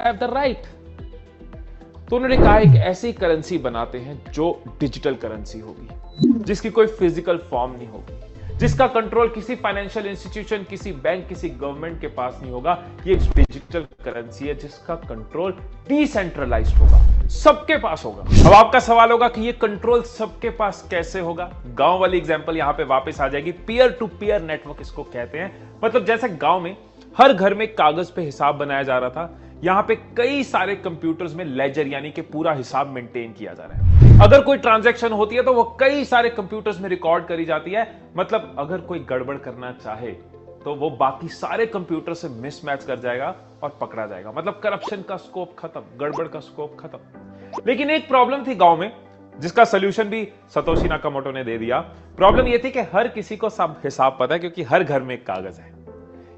Have the right. तो उन्होंने कहा एक ऐसी करेंसी बनाते हैं जो डिजिटल करेंसी होगी, जिसकी कोई फिजिकल फॉर्म नहीं होगी, जिसका कंट्रोल किसी फाइनेंशियल इंस्टीट्यूशन, किसी बैंक, किसी गवर्नमेंट के पास नहीं होगा। ये एक डिजिटल करेंसी है जिसका कंट्रोल डिसेंट्रलाइज्ड होगा, सबके पास होगा। अब आपका सवाल होगा कि ये कंट्रोल सबके पास कैसे होगा? गांव वाली एग्जांपल यहां पे वापस आ जाएगी। पीयर टू पीयर नेटवर्क इसको कहते हैं। मतलब जैसे गांव में हर घर में कागज पे हिसाब बनाया जा रहा था, यहां पे कई सारे कंप्यूटर्स में लेजर यानी कि पूरा हिसाब मेंटेन किया जा रहा है। अगर कोई ट्रांजैक्शन होती है तो वो कई सारे कंप्यूटर्स में रिकॉर्ड करी जाती है। मतलब अगर कोई गड़बड़ करना चाहे तो वो बाकी सारे कंप्यूटर से मिसमैच कर जाएगा और पकड़ा जाएगा। मतलब करप्शन का स्कोप खत्म, गड़बड़ का स्कोप खत्म। लेकिन एक प्रॉब्लम थी गांव में, जिसका सोल्यूशन भी सतोशी नाकामोटो ने दे दिया। प्रॉब्लम यह थी कि हर किसी को सब हिसाब पता है, क्योंकि हर घर में एक कागज है।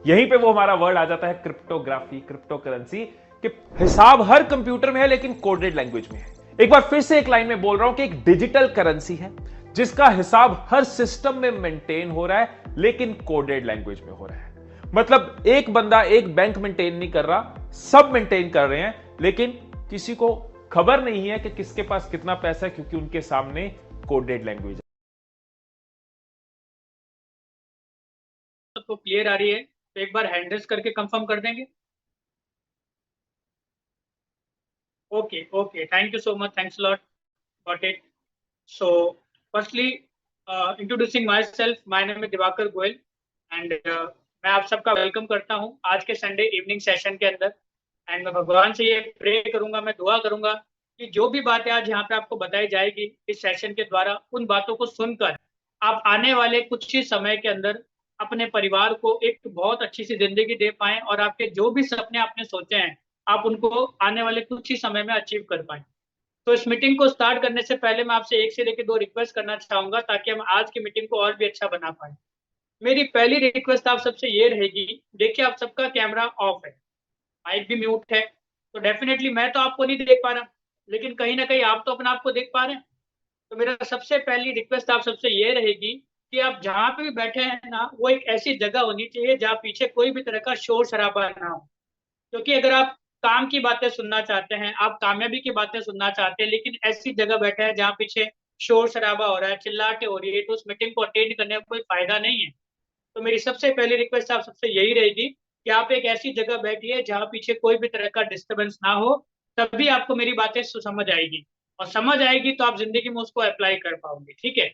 यहीं पे वो हमारा वर्ड आ जाता है क्रिप्टोग्राफी, क्रिप्टो करेंसी, कि हिसाब हर कंप्यूटर में है लेकिन कोडेड लैंग्वेज में है। एक बार फिर से एक लाइन में बोल रहा हूं कि एक डिजिटल करेंसी है जिसका हिसाब हर सिस्टम में मेंटेन हो रहा है लेकिन कोडेड लैंग्वेज में हो रहा है। मतलब एक बंदा एक बैंक मेंटेन नहीं कर रहा, सब मेंटेन कर रहे हैं, लेकिन किसी को खबर नहीं है कि किसके पास कितना पैसा है, क्योंकि उनके सामने कोडेड लैंग्वेज है। सबको क्लियर आ रही है तो एक बार हैंड रेस करके कंफर्म कर देंगे। Okay okay, thank you so much, thanks lot, got it. So firstly introducing my self, my name है दिवाकर गोयल एंड मैं आप सबका वेलकम करता हूं आज के संडे इवनिंग सेशन के अंदर। एंड मैं भगवान से ये प्रे करूंगा, मैं दुआ करूंगा कि जो भी बातें आज यहाँ पे आपको बताई जाएगी इस सेशन के द्वारा, उन बातों को सुनकर आप आने वाले कुछ ही समय के अंदर अपने परिवार को एक बहुत अच्छी सी जिंदगी दे पाएं और आपके जो भी सपने आपने सोचे हैं आप उनको आने वाले कुछ ही समय में अचीव कर पाएं। तो इस मीटिंग को स्टार्ट करने से पहले मैं आपसे एक से लेकर दो रिक्वेस्ट करना चाहूंगा ताकि हम आज की मीटिंग को और भी अच्छा बना पाए। मेरी पहली रिक्वेस्ट आप सबसे ये रहेगी, देखिए आप सबका कैमरा ऑफ है, माइक भी म्यूट है, तो डेफिनेटली मैं तो आपको नहीं देख पा रहा, लेकिन कहीं ना कहीं आप तो अपना आपको देख पा रहे हैं। तो मेरा सबसे पहली रिक्वेस्ट आप सबसे ये रहेगी कि आप जहाँ पे भी बैठे हैं ना, वो एक ऐसी जगह होनी चाहिए जहाँ पीछे कोई भी तरह का शोर शराबा ना हो। क्योंकि अगर आप काम की बातें सुनना चाहते हैं, आप कामयाबी की बातें सुनना चाहते हैं, लेकिन ऐसी जगह बैठे हैं जहाँ पीछे शोर शराबा हो रहा है, चिल्लाहट हो रही है, तो उस मीटिंग को अटेंड करने का कोई फायदा नहीं है। तो मेरी सबसे पहली रिक्वेस्ट आप सबसे यही रहेगी कि आप एक ऐसी जगह बैठिए जहाँ पीछे कोई भी तरह का डिस्टर्बेंस ना हो, तभी आपको मेरी बातें समझ आएगी, और समझ आएगी तो आप जिंदगी में उसको अप्लाई कर पाओगे। ठीक है।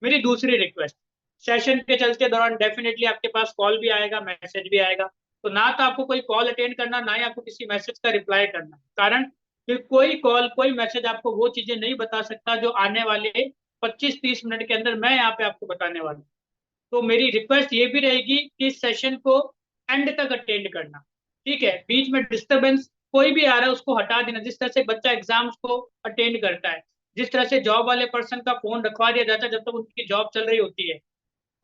मेरी दूसरी रिक्वेस्ट, सेशन के चलते दौरान डेफिनेटली आपके पास कॉल भी आएगा, मैसेज भी आएगा। तो ना तो आपको कोई कॉल अटेंड करना, ना ही आपको किसी मैसेज का रिप्लाई करना। कारण कि कोई कॉल कोई मैसेज आपको वो चीजें नहीं बता सकता जो आने वाले 25-30 मिनट के अंदर मैं यहाँ पे आपको बताने वाला हूँ। तो मेरी रिक्वेस्ट ये भी रहेगी कि इस सेशन को एंड तक अटेंड करना। ठीक है, बीच में डिस्टरबेंस कोई भी आ रहा है उसको हटा देना। जिस तरह से बच्चा एग्जाम्स को अटेंड करता है, जिस तरह से जॉब वाले पर्सन का फोन रखवा दिया जाता है जब तक उनकी जॉब चल रही होती है,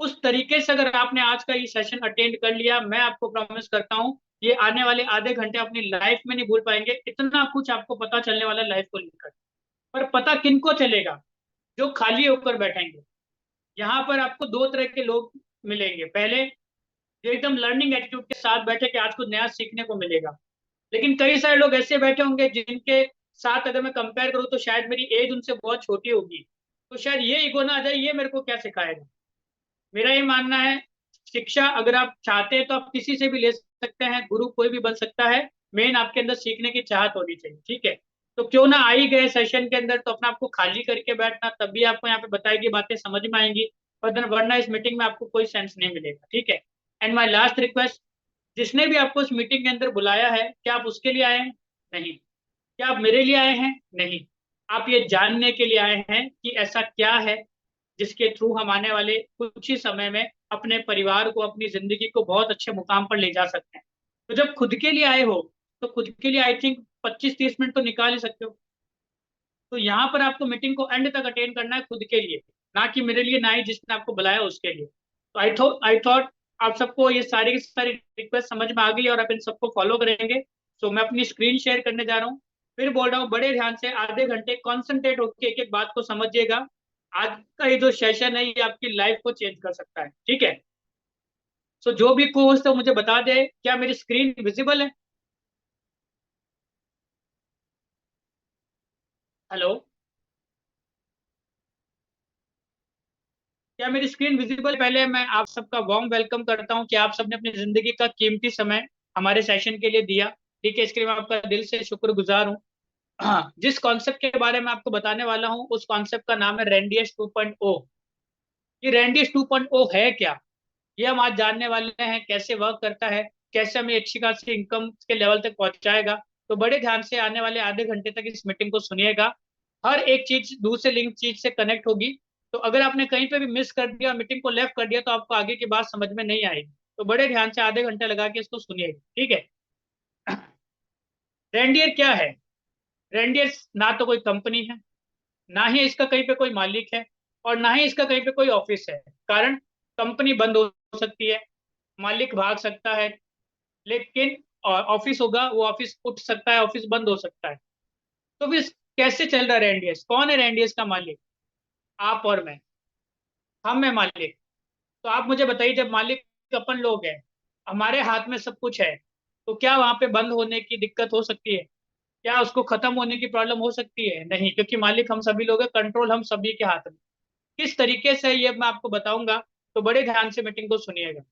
उस तरीके से अगर आपने आज का ये सेशन अटेंड कर लिया, मैं आपको प्रॉमिस करता हूँ ये आने वाले आधे घंटे अपनी लाइफ में नहीं भूल पाएंगे। इतना कुछ आपको पता चलने वाला लाइफ को लेकर। पर पता किनको चलेगा? जो खाली होकर बैठेंगे। यहाँ पर आपको दो तरह के लोग मिलेंगे। पहले जो एकदम लर्निंग एटीट्यूड के साथ बैठे कि आज कुछ नया सीखने को मिलेगा, लेकिन कई सारे लोग ऐसे बैठे होंगे जिनके साथ अगर मैं कंपेयर करूँ तो शायद मेरी एज उनसे बहुत छोटी होगी, तो शायद ये ईगो ना आ जाए ये मेरे को क्या सिखाएगा। मेरा ये मानना है, शिक्षा अगर आप चाहते हैं तो आप किसी से भी ले सकते हैं, गुरु कोई भी बन सकता है, मेन आपके अंदर सीखने की चाहत होनी चाहिए। ठीक है। तो क्यों ना आ ही गए सेशन के अंदर, तो अपना आपको खाली करके बैठना, तभी आपको यहाँ पे बताई गई बातें समझ में आएंगी, वरना इस मीटिंग में आपको कोई सेंस नहीं मिलेगा। ठीक है। एंड माई लास्ट रिक्वेस्ट, जिसने भी आपको इस मीटिंग के अंदर बुलाया है, क्या आप उसके लिए आए हैं? नहीं। क्या आप मेरे लिए आए हैं? नहीं। आप ये जानने के लिए आए हैं कि ऐसा क्या है जिसके थ्रू हम आने वाले कुछ ही समय में अपने परिवार को, अपनी जिंदगी को बहुत अच्छे मुकाम पर ले जा सकते हैं। तो जब खुद के लिए आए हो तो खुद के लिए आई थिंक 25-30 मिनट तो निकाल ही सकते हो। तो यहाँ पर आपको मीटिंग को एंड तक अटेंड करना है खुद के लिए, ना कि मेरे लिए, ना ही जिसने आपको बुलाया उसके लिए। तो आई थॉट आप सबको ये सारी की सारी रिक्वेस्ट समझ में आ गई और आप इन सबको फॉलो करेंगे। सो मैं अपनी स्क्रीन शेयर करने जा रहा हूँ। फिर बोल रहा हूँ, बड़े ध्यान से आधे घंटे कॉन्सेंट्रेट होकर एक एक बात को समझिएगा। आज का ये जो सेशन है ये आपकी लाइफ को चेंज कर सकता है। ठीक है। सो जो भी को होस्ट है मुझे बता दे क्या मेरी स्क्रीन विजिबल है? हेलो, क्या मेरी स्क्रीन विजिबल? पहले मैं आप सबका वार्म वेलकम करता हूं कि आप सबने अपनी जिंदगी का कीमती समय हमारे सेशन के लिए दिया। ठीक है, इसके लिए मैं आपका दिल से शुक्रगुजार हूँ। हाँ, जिस कॉन्सेप्ट के बारे में आपको बताने वाला हूँ उस कॉन्सेप्ट का नाम है रेंडियस 2.0। ये रेंडियस 2.0 है क्या, ये हम आज जानने वाले हैं। कैसे वर्क करता है, कैसे हमें अच्छी खासी इनकम के लेवल तक पहुंचाएगा। तो बड़े ध्यान से आने वाले आधे घंटे तक इस मीटिंग को सुनिएगा। हर एक चीज दूसरे लिंक चीज से कनेक्ट होगी। तो अगर आपने कहीं पे भी मिस कर दिया, मीटिंग को लेफ्ट कर दिया, तो आपको आगे की बात समझ में नहीं आएगी। तो बड़े ध्यान से आधे घंटे लगा के इसको सुनिएगा, ठीक है। रेंडियर क्या है? रेंडियर ना तो कोई कंपनी है, ना ही इसका कहीं पे कोई मालिक है, और ना ही इसका कहीं पे कोई ऑफिस है। कारण, कंपनी बंद हो सकती है, मालिक भाग सकता है, लेकिन ऑफिस होगा, वो ऑफिस उठ सकता है, ऑफिस बंद हो सकता है। तो फिर कैसे चल रहा है रेंडियस? कौन है रेंडियस का मालिक? आप और मैं, हम है मालिक। तो आप मुझे बताइए, जब मालिक अपन लोग हैं, हमारे हाथ में सब कुछ है, तो क्या वहां पे बंद होने की दिक्कत हो सकती है? क्या उसको खत्म होने की प्रॉब्लम हो सकती है? नहीं, क्योंकि मालिक हम सभी लोग हैं, कंट्रोल हम सभी के हाथ में। किस तरीके से ये मैं आपको बताऊंगा, तो बड़े ध्यान से मीटिंग को सुनिएगा।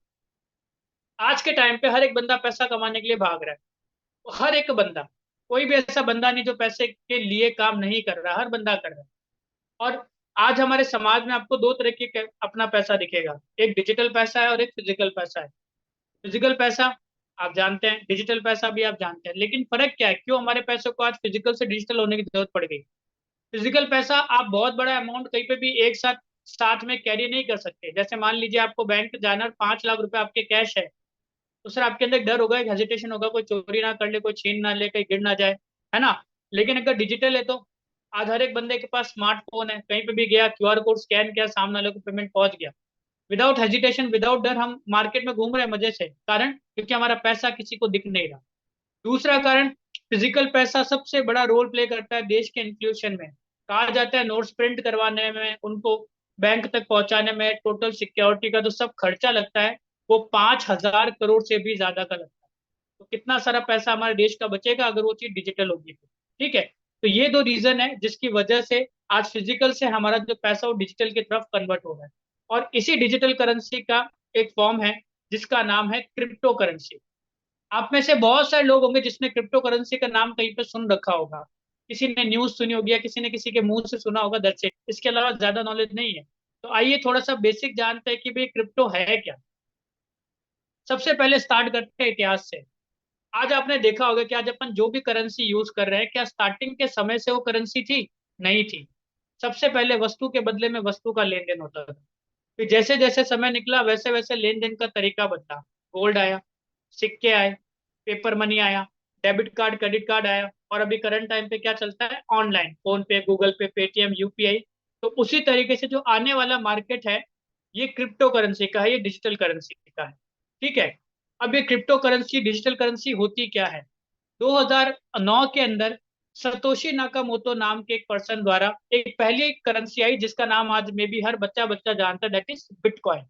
आज के टाइम पे हर एक बंदा पैसा कमाने के लिए भाग रहा है। हर एक बंदा, कोई भी ऐसा बंदा नहीं जो पैसे के लिए काम नहीं कर रहा, हर बंदा कर रहा है। और आज हमारे समाज में आपको दो तरह के अपना पैसा दिखेगा। एक डिजिटल पैसा है और एक फिजिकल पैसा है। फिजिकल पैसा आप जानते हैं, डिजिटल पैसा भी आप जानते हैं, लेकिन फर्क क्या है? क्यों हमारे पैसे को आज फिजिकल से डिजिटल होने की जरूरत पड़ गई? फिजिकल पैसा आप बहुत बड़ा अमाउंट कहीं पे भी एक साथ साथ में कैरी नहीं कर सकते। जैसे मान लीजिए आपको बैंक जाना, 5 लाख रुपए आपके कैश है, तो सर आपके अंदर एक डर होगा, एक हेजिटेशन होगा, कोई चोरी ना कर ले, कोई छीन ना ले, कहीं गिर ना जाए, है ना। लेकिन अगर डिजिटल है तो आज हर एक बंदे के पास स्मार्टफोन है, कहीं पे भी गया, क्यूआर कोड स्कैन किया, सामने वाले को पेमेंट पहुंच गया। विदाउट हेजिटेशन, विदाउट डर हम मार्केट में घूम रहे हैं मजे से। कारण, क्योंकि हमारा पैसा किसी को दिख नहीं रहा। दूसरा कारण, फिजिकल पैसा सबसे बड़ा रोल प्ले करता है देश के इंक्लूशन में। कहा जाता है नोट्स प्रिंट करवाने में, उनको बैंक तक पहुंचाने में, टोटल सिक्योरिटी का जो सब खर्चा लगता है, वो 5,000 करोड़ से भी ज्यादा का लगता है। तो कितना सारा पैसा हमारे देश का बचेगा अगर वो चीज डिजिटल होगी तो। ठीक है, तो ये दो रीजन है जिसकी वजह से आज फिजिकल से हमारा जो पैसा वो डिजिटल की तरफ कन्वर्ट हो रहा है। और इसी डिजिटल करेंसी का एक फॉर्म है जिसका नाम है क्रिप्टो करेंसी। आप में से बहुत सारे लोग होंगे जिसने क्रिप्टो करेंसी का नाम कहीं पे सुन रखा होगा, किसी ने न्यूज सुनी होगी, या किसी ने किसी के मुंह से सुना होगा, दैट्स इट। इसके अलावा ज्यादा नॉलेज नहीं है। तो आइए थोड़ा सा बेसिक जानते हैं कि भाई क्रिप्टो है क्या। सबसे पहले स्टार्ट करते हैं इतिहास से। आज आपने देखा होगा कि आज अपन जो भी करेंसी यूज कर रहे हैं, क्या स्टार्टिंग के समय से वो करेंसी थी? नहीं थी। सबसे पहले वस्तु के बदले में वस्तु का लेन देन होता था। फिर जैसे जैसे समय निकला, वैसे वैसे लेन देन का तरीका बदला। गोल्ड आया, सिक्के आए, पेपर मनी आया, डेबिट कार्ड क्रेडिट कार्ड आया, और अभी करंट टाइम पे क्या चलता है? ऑनलाइन, फोन पे, गूगल पे, पेटीएम, यूपीआई। तो उसी तरीके से जो आने वाला मार्केट है, ये क्रिप्टो करेंसी का है, ये डिजिटल करेंसी का है। ठीक है, अब ये क्रिप्टो करेंसी डिजिटल करेंसी होती क्या है? 2009 के अंदर सतोशी नाकामोटो नाम के एक पर्सन द्वारा एक पहली करेंसी आई जिसका नाम आज में भी हर बच्चा बच्चा जानता है, दैट इज बिटकॉइन।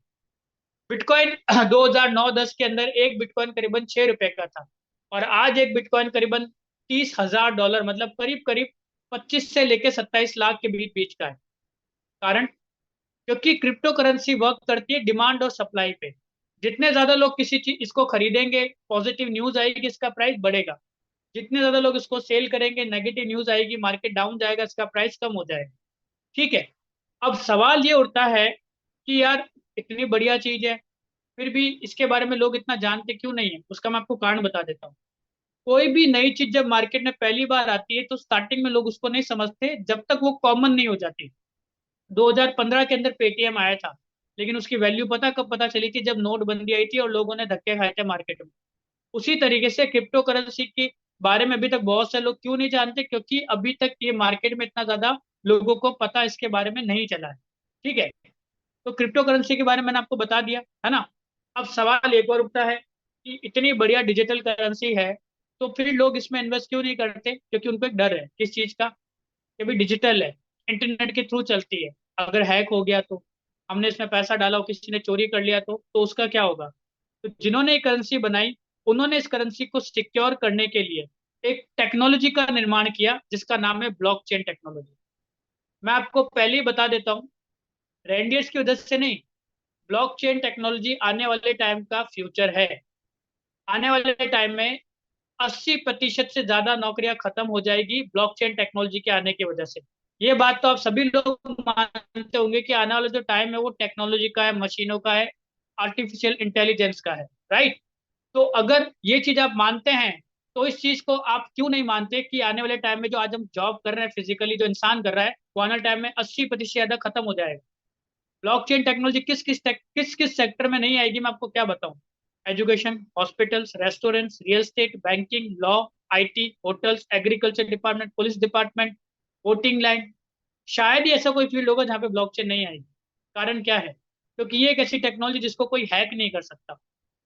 बिटकॉइन 2009-10 के अंदर एक बिटकॉइन करीबन 6 रुपए का था, और आज एक बिटकॉइन करीबन $30,000, मतलब करीब करीब 25 से लेके 27 लाख के बीच बीच का है। कारण, क्योंकि क्रिप्टो करेंसी वर्क करती है डिमांड और सप्लाई पे। जितने ज्यादा लोग किसी चीज इसको खरीदेंगे, पॉजिटिव न्यूज आएगी, इसका प्राइस बढ़ेगा। जितने ज्यादा लोग इसको सेल करेंगे, नेगेटिव न्यूज आएगी, मार्केट डाउन जाएगा, इसका प्राइस कम हो जाएगा। ठीक है, अब सवाल ये उठता है कि यार इतनी बढ़िया चीज है, फिर भी इसके बारे में लोग इतना जानते क्यों नहीं है? उसका मैं आपको कारण बता देता हूँ। कोई भी नई चीज जब मार्केट में पहली बार आती है तो स्टार्टिंग में लोग उसको नहीं समझते जब तक वो कॉमन नहीं हो जाती। 2015 के अंदर पेटीएम आया था, लेकिन उसकी वैल्यू पता कब पता चली थी? जब नोटबंदी आई थी और लोगों ने धक्के खाए थे मार्केट में। उसी तरीके से क्रिप्टो करेंसी के बारे में अभी तक बहुत से लोग क्यों नहीं जानते? क्योंकि अभी तक ये मार्केट में इतना ज्यादा लोगों को पता इसके बारे में नहीं चला है। ठीक है, तो क्रिप्टो करेंसी के बारे में मैंने आपको बता दिया है ना। अब सवाल एक और उठता है कि इतनी बढ़िया डिजिटल करेंसी है, तो फिर लोग इसमें इन्वेस्ट क्यों नहीं करते? क्योंकि उनको एक डर है, किस चीज का? कि भाई डिजिटल है, इंटरनेट के थ्रू चलती है, अगर हैक हो गया तो, हमने इसमें पैसा डाला और किसी ने चोरी कर लिया तो उसका क्या होगा? तो जिन्होंने ये करेंसी बनाई, उन्होंने इस करेंसी को सिक्योर करने के लिए एक टेक्नोलॉजी का निर्माण किया जिसका नाम है ब्लॉकचेन टेक्नोलॉजी। मैं आपको पहले ही बता देता हूँ, रेंडियर्स की वजह से नहीं, ब्लॉकचेन टेक्नोलॉजी आने वाले टाइम का फ्यूचर है। आने वाले टाइम में 80% से ज्यादा नौकरियां खत्म हो जाएगी ब्लॉकचेन टेक्नोलॉजी के आने की वजह से। ये बात तो आप सभी लोग मानते होंगे कि आने वाला जो टाइम है वो टेक्नोलॉजी का है, मशीनों का है, आर्टिफिशियल इंटेलिजेंस का है, राइट। तो अगर ये चीज आप मानते हैं, तो इस चीज को आप क्यों नहीं मानते कि आने वाले टाइम में जो आज हम जॉब कर रहे हैं फिजिकली, जो इंसान कर रहा है, वो आने वाले टाइम में 80% ज्यादा खत्म हो जाएगा। ब्लॉकचेन टेक्नोलॉजी किस किस सेक्टर में नहीं आएगी, मैं आपको क्या बताऊं। Education, hospitals, restaurants, real estate, banking, law, IT, hotels, agriculture department, police department, voting line. शायद ही ऐसा कोई फील्ड होगा जहाँ पे ब्लॉकचेन नहीं आएगी। कारण क्या है? क्योंकि ये एक ऐसी टेक्नोलॉजी जिसको कोई हैक नहीं कर सकता,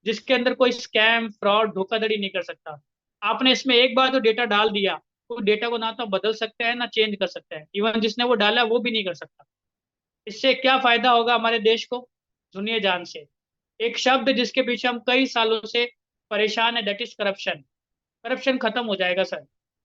जिसके अंदर कोई स्कैम, फ्रॉड, धोखाधड़ी नहीं कर सकता। आपने इसमें एक बार तो डेटा डाल दिया, तो डेटा को ना तो बदल सकते हैं ना चेंज कर सकते हैं, इवन जिसने वो डाला वो भी नहीं कर सकता। इससे क्या फायदा होगा हमारे देश को? सुनिए ध्यान से। एक शब्द जिसके पीछे हम कई सालों से परेशान है, दैट इज करप्शन। करप्शन खत्म हो जाएगा सर।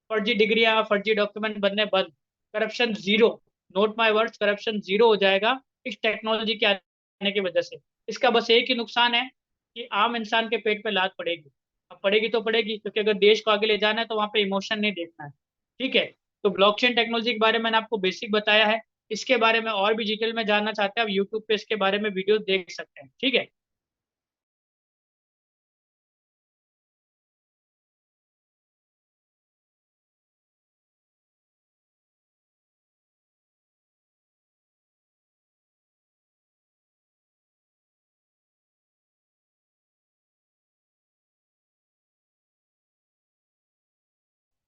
फर्जी डिग्रियां, फर्जी डॉक्यूमेंट बनने बंद। Corruption zero. Note my words, corruption zero हो जाएगा इस टेक्नोलॉजी के आने की वजह से। इसका बस एक ही नुकसान है कि आम इंसान के पेट पे लात पड़ेगी। अब पड़ेगी तो पड़ेगी, क्योंकि अगर देश को आगे ले जाना है तो वहां पे इमोशन नहीं देखना है। ठीक है। तो ब्लॉकचेन टेक्नोलॉजी के बारे में मैंने आपको बेसिक बताया है। इसके बारे में और भी डिटेल में जानना चाहते हैं, आप यूट्यूब पे इसके बारे में वीडियो देख सकते हैं। ठीक है।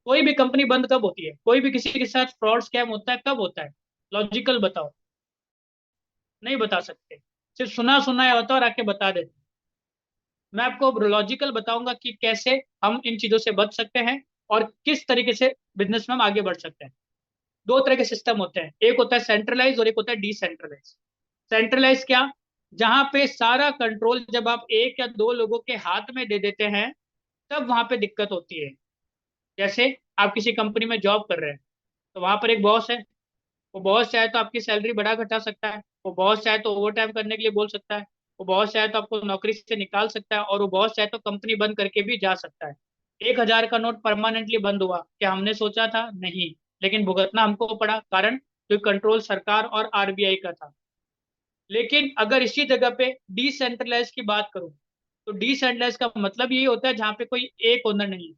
कोई भी कंपनी बंद कब होती है? कोई भी किसी के साथ फ्रॉड स्कैम होता है कब होता है? लॉजिकल बताओ। नहीं बता सकते। सिर्फ सुना सुना है होता है और आके बता देते हैं। मैं आपको लॉजिकल बताऊंगा कि कैसे हम इन चीजों से बच सकते हैं और किस तरीके से बिजनेस में हम आगे बढ़ सकते हैं। दो तरह के सिस्टम होते हैं, एक होता है सेंट्रलाइज और एक होता है डिसेंट्रलाइज। सेंट्रलाइज क्या? जहां पे सारा कंट्रोल जब आप एक या दो लोगों के हाथ में दे देते हैं, तब वहां पे दिक्कत होती है। जैसे आप किसी कंपनी में जॉब कर रहे हैं, तो वहां पर एक बॉस है। वो बॉस चाहे तो आपकी सैलरी बढ़ा घटा सकता है, वो बॉस चाहे तो ओवर टाइम करने के लिए बोल सकता है, वो बॉस चाहे तो आपको नौकरी से निकाल सकता है, और वो बॉस चाहे तो कंपनी बंद करके भी जा सकता है। 1,000 का नोट परमानेंटली बंद हुआ, क्या हमने सोचा था? नहीं। लेकिन भुगतना हमको पड़ा, कारण जो कंट्रोल सरकार और आरबीआई का था। लेकिन अगर इसी जगह पे डिसेंट्रलाइज की बात करूं, तो डिसेंट्रलाइज का मतलब यही होता है जहाँ पे कोई एक ओनर नहीं है।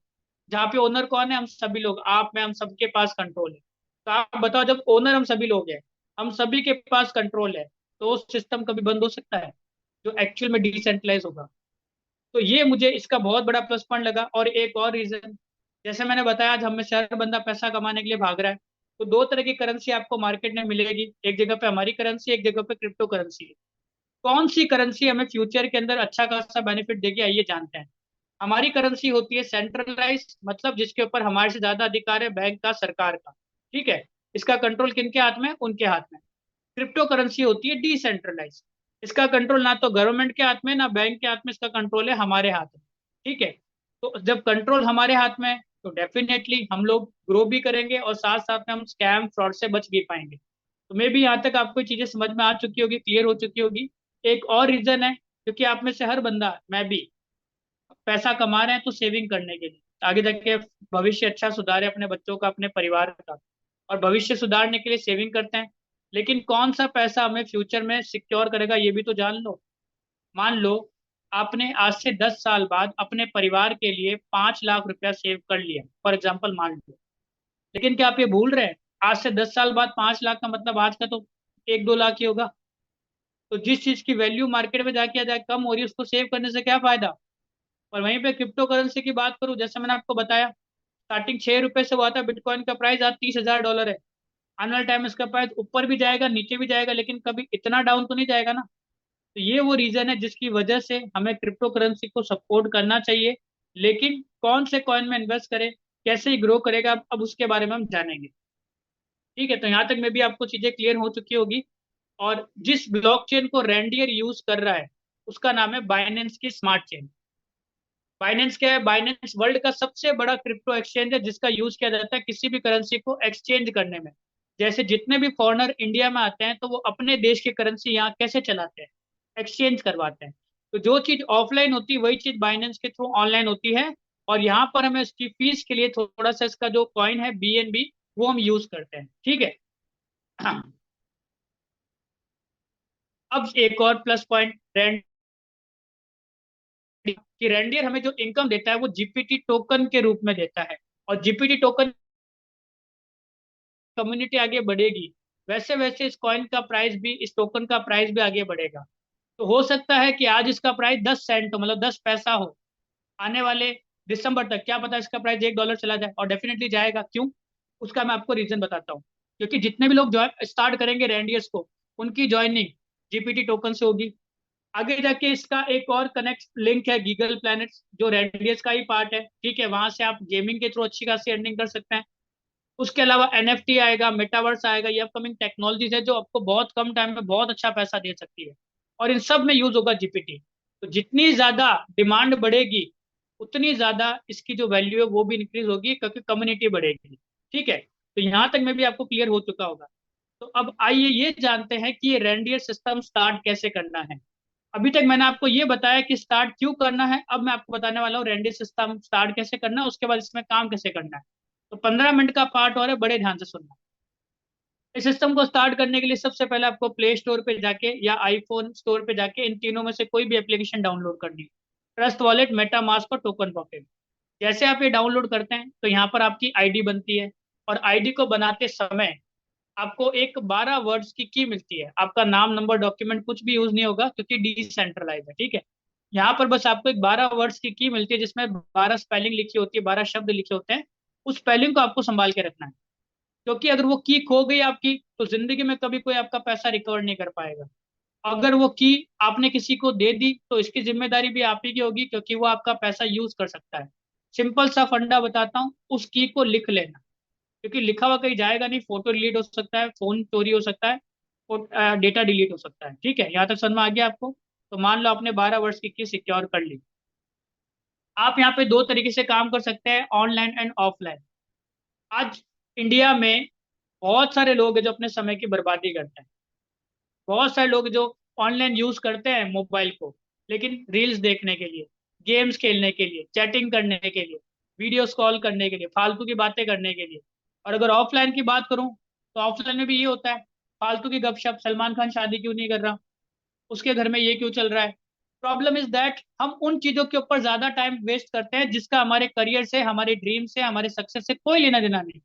जहाँ पे ओनर कौन है? हम सभी लोग, आप, मैं, हम सबके पास कंट्रोल है। तो आप बताओ, जब ओनर हम सभी लोग हैं, हम सभी के पास कंट्रोल है, तो सिस्टम कभी बंद हो सकता है जो एक्चुअल में डिसेंट्रलाइज होगा? तो ये मुझे इसका बहुत बड़ा प्लस पॉइंट लगा। और एक और रीजन, जैसे मैंने बताया, आज हमें से हर बंदा पैसा कमाने के लिए भाग रहा है। तो दो तरह की करेंसी आपको मार्केट में मिलेगी, एक जगह पे हमारी करेंसी, एक जगह पे क्रिप्टो करेंसी है। कौन सी करेंसी हमें फ्यूचर के अंदर अच्छा खासा बेनिफिट देगी, आइए जानते हैं। हमारी करेंसी होती है सेंट्रलाइज, मतलब जिसके ऊपर हमारे से ज्यादा अधिकार है बैंक का, सरकार का। ठीक है। इसका कंट्रोल किनके हाथ में? उनके हाथ में। क्रिप्टो करेंसी होती है डिसेंट्रलाइज। इसका कंट्रोल ना तो गवर्नमेंट के हाथ में ना बैंक के हाथ में, इसका कंट्रोल है हमारे हाथ में। ठीक है। तो जब कंट्रोल हमारे हाथ में है, तो डेफिनेटली हम लोग ग्रो भी करेंगे और साथ साथ में हम स्कैम, फ्रॉड से बच भी पाएंगे। तो मे भी यहाँ तक आपको चीजें समझ में आ चुकी होगी, क्लियर हो चुकी होगी। एक और रीजन है, क्योंकि आप में से हर बंदा, मैं भी, पैसा कमा रहे हैं तो सेविंग करने के लिए, आगे जाके भविष्य अच्छा सुधारे अपने बच्चों का, अपने परिवार का। और भविष्य सुधारने के लिए सेविंग करते हैं। लेकिन कौन सा पैसा हमें फ्यूचर में सिक्योर करेगा, ये भी तो जान लो। मान लो आपने आज से 10 साल बाद अपने परिवार के लिए 5 लाख रुपया सेव कर लिया, फॉर एग्जाम्पल मान लो। लेकिन क्या आप ये भूल रहे हैं, आज से 10 साल बाद 5 लाख का मतलब आज का तो 1-2 लाख ही होगा। तो जिस चीज की वैल्यू मार्केट में जाके जाए कम हो रही है, उसको सेव करने से क्या फायदा? और वहीं पे क्रिप्टो करेंसी की बात करूं, जैसे मैंने आपको बताया, स्टार्टिंग 6 रुपए से हुआ था बिटकॉइन का प्राइस, आज $30,000 है। आने वाले टाइम में इसका प्राइस ऊपर भी जाएगा, नीचे भी जाएगा, लेकिन कभी इतना डाउन तो नहीं जाएगा ना। तो ये वो रीजन है जिसकी वजह से हमें क्रिप्टो करेंसी को सपोर्ट करना चाहिए। लेकिन कौन से कॉइन में इन्वेस्ट करें, कैसे ही ग्रो करेगा, अब उसके बारे में हम जानेंगे। ठीक है। तो यहाँ तक में भी आपको चीजें क्लियर हो चुकी होगी। और जिस ब्लॉकचेन को रेंडियर यूज कर रहा है, उसका नाम है बाइनेंस की स्मार्ट चेन। बाइनेंस क्या है? बाइनेंस वर्ल्ड का सबसे बड़ा क्रिप्टो एक्सचेंज है जिसका यूज किया जाता है किसी भी करेंसी को एक्सचेंज करने में। जैसे जितने भी फॉरेनर इंडिया में आते हैं तो वो अपने देश की करेंसी यहाँ कैसे चलाते हैं? एक्सचेंज करवाते हैं। तो जो चीज ऑफलाइन होती है वही चीज बाइनेंस के थ्रू ऑनलाइन होती है। और यहाँ पर हमें उसकी फीस के लिए थोड़ा सा इसका जो कॉइन है BNB वो हम यूज करते हैं, ठीक है। अब एक और प्लस पॉइंट कि रेंडियर हमें जो इनकम देता है वो जीपीटी टोकन के रूप में देता है। और जीपीटी टोकन कम्युनिटी आगे बढ़ेगी वैसे वैसे इस कॉइन का प्राइस भी, इस टोकन का प्राइस भी आगे बढ़ेगा। तो हो सकता है कि आज इसका प्राइस 10 सेंट हो, मतलब 10 पैसा हो। आने वाले दिसंबर तक क्या पता इसका प्राइस $1 चला जाए, और डेफिनेटली जाएगा। क्यों? उसका मैं आपको रीजन बताता हूँ। क्योंकि जितने भी लोग स्टार्ट करेंगे रेंडियर्स को, उनकी ज्वाइनिंग जीपीटी टोकन से होगी। आगे जाके इसका एक और कनेक्ट लिंक है गीगल प्लैनेट, जो रेडियस का ही पार्ट है, ठीक है। वहां से आप गेमिंग के थ्रू अच्छी खासी अर्निंग कर सकते हैं। उसके अलावा NFT आएगा, मेटावर्स आएगा, ये अपकमिंग टेक्नोलॉजीज है जो आपको बहुत कम टाइम में बहुत अच्छा पैसा दे सकती है। और इन सब में यूज होगा जीपीटी। तो जितनी ज्यादा डिमांड बढ़ेगी उतनी ज्यादा इसकी जो वैल्यू है वो भी इंक्रीज होगी, क्योंकि कम्युनिटी बढ़ेगी, ठीक है। तो यहाँ तक में भी आपको क्लियर हो चुका होगा। तो अब आइए ये जानते हैं कि ये रेंडियर सिस्टम स्टार्ट कैसे करना है। अभी तक मैंने आपको ये बताया कि स्टार्ट क्यों करना है, अब मैं आपको बताने वाला हूँ रेंडी सिस्टम स्टार्ट कैसे करना है, उसके बाद इसमें काम कैसे करना है। तो 15 मिनट का पार्ट और है, बड़े ध्यान से सुनना। इस सिस्टम को स्टार्ट करने के लिए सबसे पहले आपको प्ले स्टोर पे जाके या आईफोन स्टोर पे जाके इन तीनों में से कोई भी एप्लीकेशन डाउनलोड करनी है। ट्रस्ट वॉलेट, मेटा मास्क और टोकन पॉकेट। जैसे आप ये डाउनलोड करते हैं तो यहाँ पर आपकी आईडी बनती है। और आईडी को बनाते समय आपको एक 12 वर्ड्स की मिलती है। आपका नाम, नंबर, डॉक्यूमेंट कुछ भी यूज नहीं होगा क्योंकि डिसेंट्रलाइज है, ठीक है। यहाँ पर बस आपको एक 12 वर्ड्स की मिलती है जिसमें 12 स्पेलिंग लिखी होती है, 12 शब्द लिखे होते हैं। उस स्पेलिंग को आपको संभाल के रखना है। क्योंकि अगर वो खो गई आपकी तो जिंदगी में कभी कोई आपका पैसा रिकवर नहीं कर पाएगा। अगर वो आपने किसी को दे दी तो इसकी जिम्मेदारी भी आप ही की होगी, क्योंकि वो आपका पैसा यूज कर सकता है। सिंपल सा फंडा बताता हूँ, उस को लिख लेना। क्योंकि लिखा हुआ कहीं जाएगा नहीं, फोटो डिलीट हो सकता है, फोन चोरी हो सकता है, डेटा डिलीट हो सकता है, ठीक है। यहाँ तक समझ में आ गया आपको? तो मान लो आपने 12 वर्ष की सिक्योर कर ली। आप यहाँ पे दो तरीके से काम कर सकते हैं, ऑनलाइन एंड ऑफलाइन। आज इंडिया में बहुत सारे लोग हैं जो अपने समय की बर्बादी करते हैं। बहुत सारे लोग जो ऑनलाइन यूज करते हैं मोबाइल को, लेकिन रील्स देखने के लिए, गेम्स खेलने के लिए, चैटिंग करने के लिए, वीडियोस कॉल करने के लिए, फालतू की बातें करने के लिए। और अगर ऑफलाइन की बात करूं तो ऑफलाइन में भी ये होता है, फालतू की गपशप, सलमान खान शादी क्यों नहीं कर रहा, उसके घर में ये क्यों चल रहा है। प्रॉब्लम इज दैट हम उन चीजों के ऊपर ज्यादा टाइम वेस्ट करते हैं जिसका हमारे करियर से, हमारे ड्रीम से, हमारे सक्सेस से कोई लेना देना नहीं।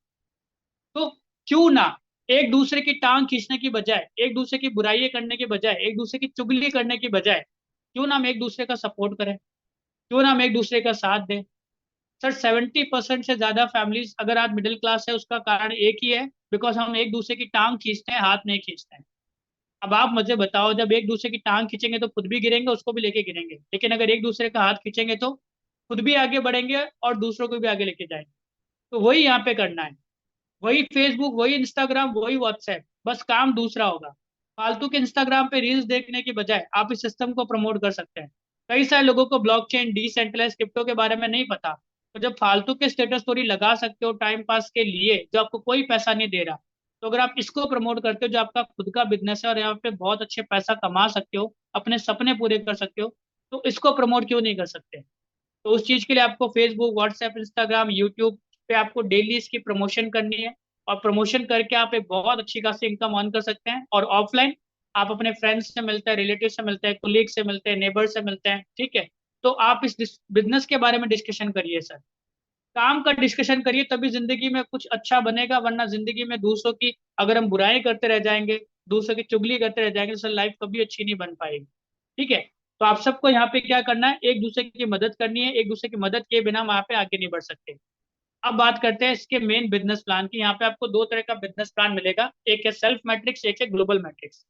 तो क्यों ना एक दूसरे की टांग खींचने की बजाय, एक दूसरे की बुराइयां करने की बजाय, एक दूसरे की चुगली करने की बजाय, क्यों ना हम एक दूसरे का सपोर्ट करें, क्यों ना हम एक दूसरे का साथ दें। सर 70% से ज्यादा फैमिलीज अगर आज मिडिल क्लास है उसका कारण एक ही है, बिकॉज हम एक दूसरे की टांग खींचते हैं, हाथ नहीं खींचते हैं। अब आप मुझे बताओ, जब एक दूसरे की टांग खींचेंगे तो खुद भी गिरेंगे, उसको भी लेके गिरेंगे, लेकिन अगर एक दूसरे का हाथ खींचेंगे तो खुद भी आगे बढ़ेंगे और दूसरों को भी आगे लेके जाएंगे। तो वही यहाँ पे करना है। वही फेसबुक, वही इंस्टाग्राम, वही व्हाट्सएप, बस काम दूसरा होगा। फालतू के इंस्टाग्राम पे रील्स देखने की बजाय आप इस सिस्टम को प्रमोट कर सकते हैं। कई सारे लोगों को ब्लॉकचेन, डिसेंट्रलाइज क्रिप्टो के बारे में नहीं पता। तो जब फालतू के स्टेटस स्टोरी लगा सकते हो टाइम पास के लिए जो आपको कोई पैसा नहीं दे रहा, तो अगर आप इसको प्रमोट करते हो जो आपका खुद का बिजनेस है और यहाँ पे बहुत अच्छे पैसा कमा सकते हो, अपने सपने पूरे कर सकते हो, तो इसको प्रमोट क्यों नहीं कर सकते। तो उस चीज के लिए आपको फेसबुक, व्हाट्सएप, इंस्टाग्राम, यूट्यूब पे आपको डेली इसकी प्रमोशन करनी है। और प्रमोशन करके आप एक बहुत अच्छी खासी इनकम अर्न कर सकते हैं। और ऑफलाइन आप अपने फ्रेंड्स से मिलते हैं, रिलेटिव से मिलते हैं, कोलीग से मिलते हैं, नेबर से मिलते हैं, ठीक है। तो आप इस बिजनेस के बारे में डिस्कशन करिए सर, काम का डिस्कशन करिए, तभी जिंदगी में कुछ अच्छा बनेगा। वरना जिंदगी में दूसरों की अगर हम बुराई करते रह जाएंगे, दूसरों की चुगली करते रह जाएंगे, तो सर लाइफ कभी अच्छी नहीं बन पाएगी, ठीक है। तो आप सबको यहाँ पे क्या करना है, एक दूसरे की मदद करनी है। एक दूसरे की मदद के बिना हम यहाँ पे आगे नहीं बढ़ सकते। अब बात करते हैं इसके मेन बिजनेस प्लान की। यहाँ पे आपको दो तरह का बिजनेस प्लान मिलेगा, एक है सेल्फ मैट्रिक्स, एक है ग्लोबल मैट्रिक्स।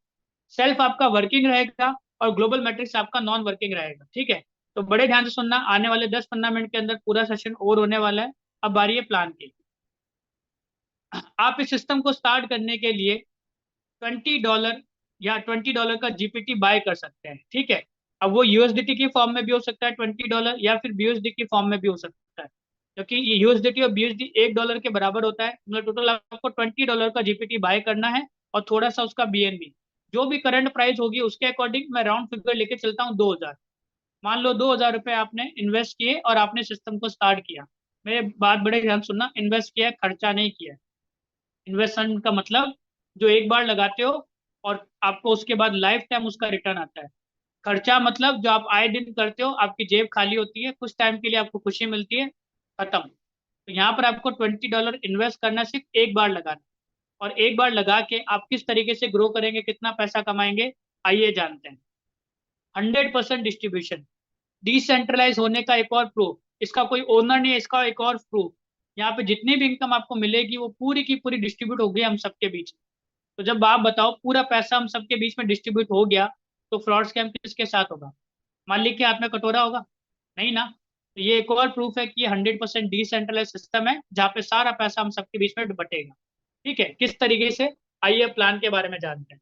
सेल्फ आपका वर्किंग रहेगा और ग्लोबल मैट्रिक्स आपका नॉन वर्किंग रहेगा, ठीक है। तो बड़े ध्यान से सुनना, आने वाले 10-15 मिनट के अंदर पूरा सेशन और होने वाला है। अब बारी है प्लान की। आप इस सिस्टम को स्टार्ट करने के लिए $20 या $20 का जीपीटी बाय कर सकते हैं, ठीक है। अब वो यूएसडीटी की फॉर्म में भी हो सकता है $20, या फिर बीएसडी की फॉर्म में भी हो सकता है, क्योंकि ये यूएसडीटी और बीएसडी $1 के बराबर होता है। मतलब टोटल आपको $20 का जीपीटी बाय करना है, और थोड़ा सा उसका बीएनबी, जो भी करंट प्राइस होगी उसके अकॉर्डिंग मैं राउंड फिगर लेके चलता हूँ 2000। मान लो 2000 रुपये आपने इन्वेस्ट किए और आपने सिस्टम को स्टार्ट किया। मेरे बात बड़े ध्यान सुनना, इन्वेस्ट किया है, खर्चा नहीं किया है। इन्वेस्टमेंट का मतलब जो एक बार लगाते हो और आपको उसके बाद लाइफ टाइम उसका रिटर्न आता है। खर्चा मतलब जो आप आए दिन करते हो, आपकी जेब खाली होती है, कुछ टाइम के लिए आपको खुशी मिलती है, खत्म। तो यहाँ पर आपको $20 इन्वेस्ट करना, सिर्फ एक बार लगाना। और एक बार लगा के आप किस तरीके से ग्रो करेंगे, कितना पैसा कमाएंगे, आइए जानते हैं। 100% डिस्ट्रीब्यूशन, डिसेंट्रलाइज होने का एक और प्रूफ, इसका कोई ओनर नहीं है, इसका एक और प्रूफ। यहाँ पे जितनी भी इनकम आपको मिलेगी वो पूरी की पूरी डिस्ट्रीब्यूट हो गई हम सबके बीच। तो जब आप बताओ पूरा पैसा हम सबके बीच में डिस्ट्रीब्यूट हो गया, तो फ्रॉड स्कैम किसके साथ होगा? मालिक के हाथ में कटोरा होगा? नहीं ना। तो ये एक और प्रूफ है कि ये 100% डिसेंट्रलाइज सिस्टम है, जहाँ पे सारा पैसा हम सबके बीच में बटेगा। ठीक है, किस तरीके से, आइए प्लान के बारे में जानते हैं।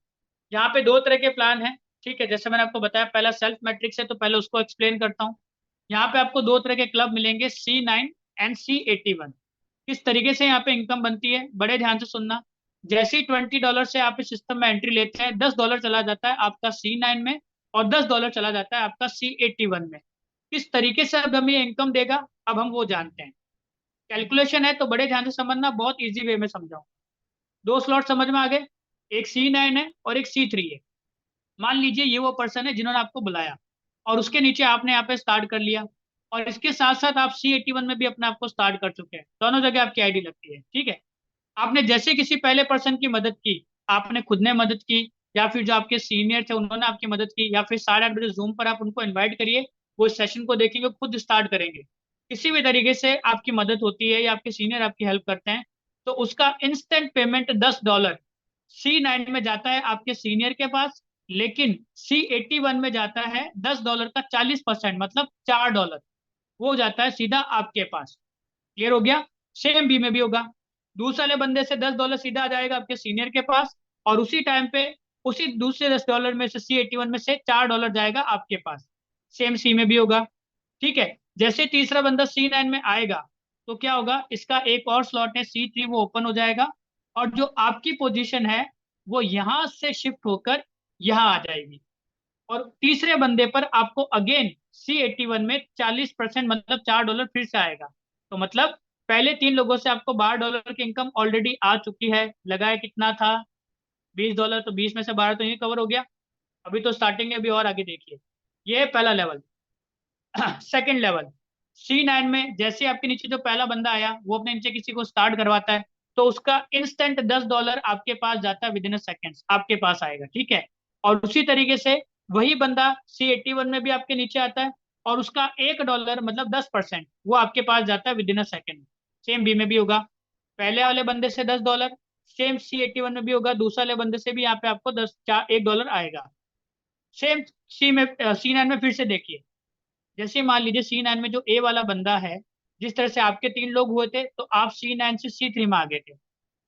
यहाँ पे दो तरह के प्लान हैं। ठीक है, जैसे मैंने आपको बताया, पहला सेल्फ मैट्रिक्स है, तो पहले उसको एक्सप्लेन करता हूँ। यहाँ पे आपको दो तरह के क्लब मिलेंगे, C9 एंड C81। किस तरीके से यहाँ पे इनकम बनती है, बड़े ध्यान से सुनना। जैसे ही $20 से आप इस सिस्टम में एंट्री लेते हैं, $10 चला जाता है आपका C9 में, और $10 चला जाता है आपका C81 में। किस तरीके से अब हमें इनकम देगा, अब हम वो जानते हैं। कैलकुलेशन है तो बड़े ध्यान से समझना, बहुत इजी वे में समझाऊं। दो स्लॉट समझ में आ गए, एक C9 है और एक C3 है। मान लीजिए ये वो पर्सन है जिन्होंने आपको बुलाया, और उसके नीचे आपने यहाँ पे स्टार्ट कर लिया, और इसके साथ साथ आप C81 में भी अपने आप को स्टार्ट कर चुके हैं, दोनों जगह आपकी आईडी लगती है। ठीक है, आपने जैसे किसी पहले पर्सन की मदद की, आपने खुद ने मदद की, या फिर जो आपके सीनियर थे उन्होंने आपकी मदद की, या फिर 8:30 बजे जूम पर आप उनको इनवाइट करिए, वो इस सेशन को देखेंगे, खुद स्टार्ट करेंगे। किसी भी तरीके से आपकी मदद होती है या आपके सीनियर आपकी हेल्प करते हैं, तो उसका इंस्टेंट पेमेंट $10 C9 में जाता है आपके सीनियर के पास, लेकिन C81 में जाता है $10 का 40%, मतलब $4 वो जाता है सीधा आपके पास। क्लियर हो गया? सेम बी में भी होगा, दूसरे वाले बंदे से $10 सीधा आ जाएगा आपके सीनियर के पास, और उसी टाइम पे उसी दूसरे $10 में से C81 में से $4 जाएगा आपके पास। सेम सी में भी होगा। ठीक है, जैसे तीसरा बंदा C9 में आएगा, तो क्या होगा, इसका एक और स्लॉट है C3, वो ओपन हो जाएगा, और जो आपकी पोजीशन है वो यहां से शिफ्ट होकर यहां आ जाएगी, और तीसरे बंदे पर आपको अगेन C81 में 40%, मतलब $4 फिर से आएगा। तो मतलब पहले तीन लोगों से आपको $12 की इनकम ऑलरेडी आ चुकी है। लगाया कितना था, $20, तो 20 में से 12 तो ये कवर हो गया। अभी तो स्टार्टिंग है, अभी और आगे देखिए। ये है पहला लेवल। सेकंड लेवल, C9 में जैसे आपके नीचे जो पहला बंदा आया, वो अपने नीचे किसी को स्टार्ट करवाता है, तो उसका इंस्टेंट $10 आपके पास जाता है, विद इन सेकेंड्स आपके पास आएगा। ठीक है, और उसी तरीके से वही बंदा C81 में भी आपके नीचे आता है, और उसका $1 मतलब 10% वो आपके पास जाता है within second. Same B में भी होगा, पहले वाले बंदे से $10, सेम C81 में भी होगा, दूसरे वाले बंदे से भी यहाँ पे आपको $1 आएगा। सेम C9 में फिर से देखिए, जैसे मान लीजिए C9 में जो ए वाला बंदा है, जिस तरह से आपके तीन लोग हुए थे, तो आप C9 से C3 में आ गए थे,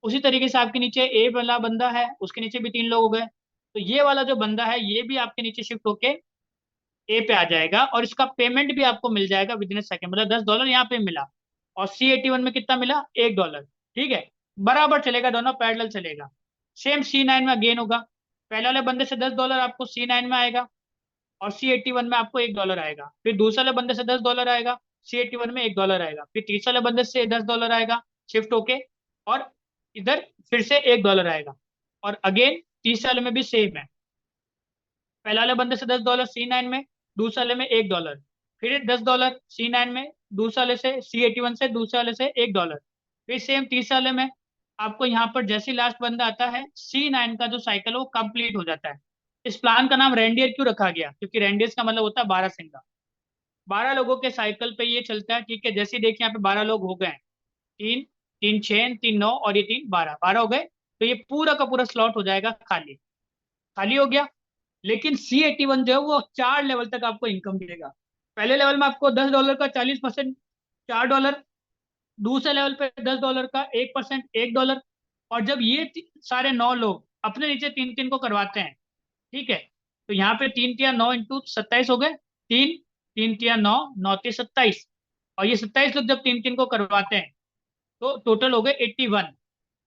उसी तरीके से आपके नीचे ए वाला बंदा है, उसके नीचे भी तीन लोग हो गए, तो ये वाला जो बंदा है ये भी आपके नीचे शिफ्ट होके ए पे आ जाएगा, और इसका पेमेंट भी आपको मिल जाएगा विद इन सेकंड, मतलब $10 यहाँ पे मिला, और C81 में कितना मिला, $1। ठीक है, बराबर चलेगा, दोनों पैरेलल चलेगा। सेम C9 में अगेन होगा, पहले वाले बंदे से $10 आपको C9 में आएगा, और C81 में आपको $1 आएगा, फिर दूसरे वाले बंदे से $10 आएगा, C81 में $1 आएगा, फिर तीसरे वाले बंदे से $10 आएगा शिफ्ट होके, और इधर फिर से $1 आएगा, और अगेन तीसरे वाले में भी सेम है, पहले वाले बंदे से $10 C9 में, दूसरे वाले में $1, फिर $10 C9 में, दूसरे वाले से C81 से, दूसरे वाले से $1, फिर सेम तीसरे वाले में। आपको यहाँ पर जैसे लास्ट बंदा आता है, C9 का जो साइकिल वो कंप्लीट हो जाता है। इस प्लान का नाम रेंडियर क्यों रखा गया, क्योंकि रेंडियर्स का मतलब होता है 12 सिंगा। 12 लोगों के साइकिल पे ये चलता है। ठीक है, जैसे देखिए यहाँ पे 12 लोग हो गए हैं, तीन, तीन 6, तीन 9, और ये तीन 12, 12 हो गए, तो ये पूरा का पूरा स्लॉट हो जाएगा खाली, खाली हो गया। लेकिन C81 जो है वो 4 लेवल तक आपको इनकम देगा। पहले लेवल में आपको $10 का 40%, $4, दूसरे लेवल पे $10 का 1%, $1, और जब ये सारे 9 लोग अपने नीचे तीन तीन को करवाते हैं, ठीक है, तो यहाँ पे 3 तिया 9 इंटू 27 हो गए। 3 3 तिया 9 9 तिया 27। और ये 27 लोग जब 3 3 को करवाते हैं तो टोटल हो गए 81।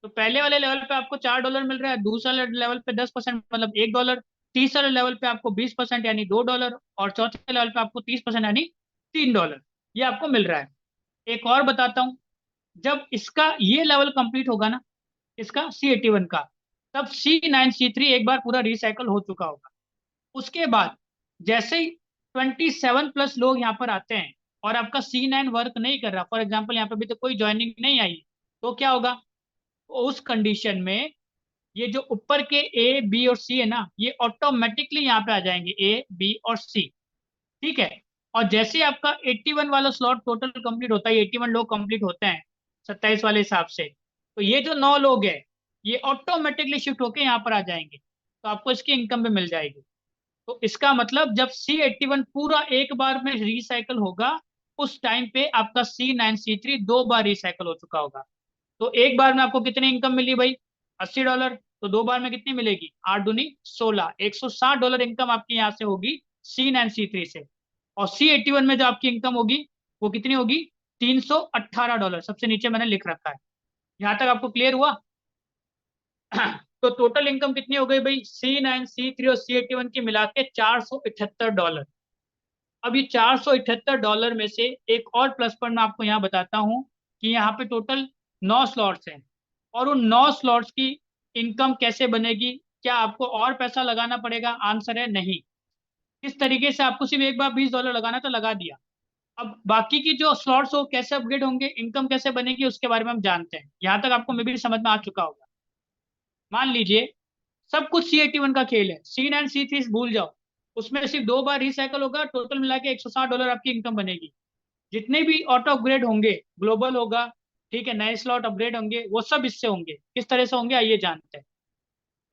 तो पहले वाले लेवल पे आपको $4 मिल रहा है, दूसरे वाले लेवल पे 10% मतलब $1, तीसरे वाले लेवल पे आपको 20% यानी $2, और चौथे लेवल पे आपको 30% यानी $3 ये आपको मिल रहा है। एक और बताता हूँ, जब इसका ये लेवल कंप्लीट होगा ना, इसका C81 का, तब C9 C3 एक बार पूरा रिसाइकल हो चुका होगा। उसके बाद जैसे ही 27+ लोग यहाँ पर आते हैं और आपका C9 वर्क नहीं कर रहा, फॉर एग्जाम्पल यहाँ पे भी तो कोई ज्वाइनिंग नहीं आई, तो क्या होगा? उस कंडीशन में ये जो ऊपर के A B और C है ना, ये ऑटोमेटिकली यहाँ पे आ जाएंगे A B और C। ठीक है। और जैसे ही आपका 81 वाला स्लॉट टोटल कंप्लीट होता है, 81 लोग कंप्लीट होते हैं 27 वाले हिसाब से, तो ये जो 9 लोग हैं ये ऑटोमेटिकली शिफ्ट होके यहाँ पर आ जाएंगे, तो आपको इसकी इनकम भी मिल जाएगी। तो इसका मतलब जब C81 पूरा एक बार में रिसाइकल होगा, उस टाइम पे आपका C9 C3 दो बार रिसाइकल हो चुका होगा। तो एक बार में आपको कितनी इनकम मिली भाई? $80। तो दो बार में कितनी मिलेगी? 8 दूनी 16, $160 इनकम आपकी यहाँ से होगी C9 C3 से। और C81 में जो आपकी इनकम होगी वो कितनी होगी? $318। सबसे नीचे मैंने लिख रखा है। यहाँ तक आपको क्लियर हुआ? तो टोटल इनकम कितनी हो गई भाई? C9 C3 और C81 की मिला के $478। अब ये $478 में से एक और प्लस पॉइंट मैं आपको यहाँ बताता हूँ कि यहाँ पे टोटल 9 स्लॉट्स हैं, और उन 9 स्लॉट्स की इनकम कैसे बनेगी? क्या आपको और पैसा लगाना पड़ेगा? आंसर है नहीं। किस तरीके से? आपको सिर्फ एक बार $20 लगाना तो लगा दिया। अब बाकी की जो स्लॉट्स हो कैसे अपग्रेड होंगे, इनकम कैसे बनेगी, उसके बारे में हम जानते हैं। यहाँ तक आपको मे भी समझ में आ चुका होगा। मान लीजिए सब कुछ C81 का खेल है, C9 C3 भूल जाओ, उसमें सिर्फ दो बार रिसाइकल होगा, टोटल मिला के $160 आपकी इनकम बनेगी। जितने भी ऑटो अपग्रेड होंगे, ग्लोबल होगा, ठीक है, नए स्लॉट अपग्रेड होंगे, वो सब इससे होंगे। किस तरह से होंगे आइए जानते हैं।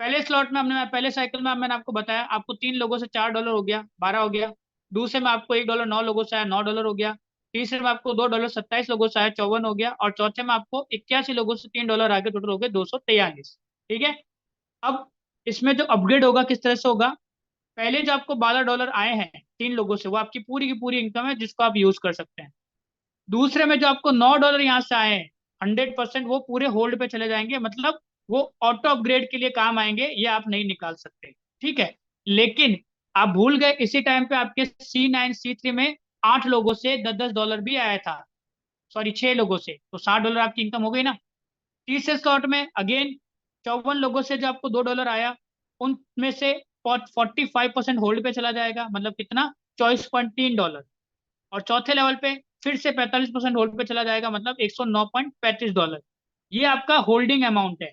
पहले स्लॉट में हमने पहले साइकिल में मैंने आपको बताया, आपको 3 लोगों से $4 हो गया, 12 हो गया। दूसरे में आपको $1 9 लोगों से आया, $9 हो गया। तीसरे में आपको $2 27 लोगों से आया, 54 हो गया। और चौथे में आपको 81 लोगों से $3 आ गए, टोटल हो गए 243। ठीक है। अब इसमें जो अपग्रेड होगा किस तरह से होगा? पहले जो आपको $12 आए हैं 3 लोगों से, वो आपकी पूरी की पूरी इनकम है जिसको आप यूज कर सकते हैं। दूसरे में जो आपको $9 यहाँ से आए हैं, 100% वो पूरे होल्ड पे चले जाएंगे, मतलब वो ऑटो अपग्रेड के लिए काम आएंगे, ये आप नहीं निकाल सकते। ठीक है। लेकिन आप भूल गए, इसी टाइम पे आपके C9 C3 में 8 लोगों से $10 भी आया था, सॉरी 6 लोगों से, तो $60 आपकी इनकम हो गई ना। तीसरे स्लॉट में अगेन 54 लोगों से जो आपको $2 आया, उनमें से 45% होल्ड पे चला जाएगा, मतलब कितना? $24.3। और चौथे लेवल पे फिर से 45% होल्ड पे चला जाएगा, मतलब $109.35। ये आपका होल्डिंग अमाउंट है।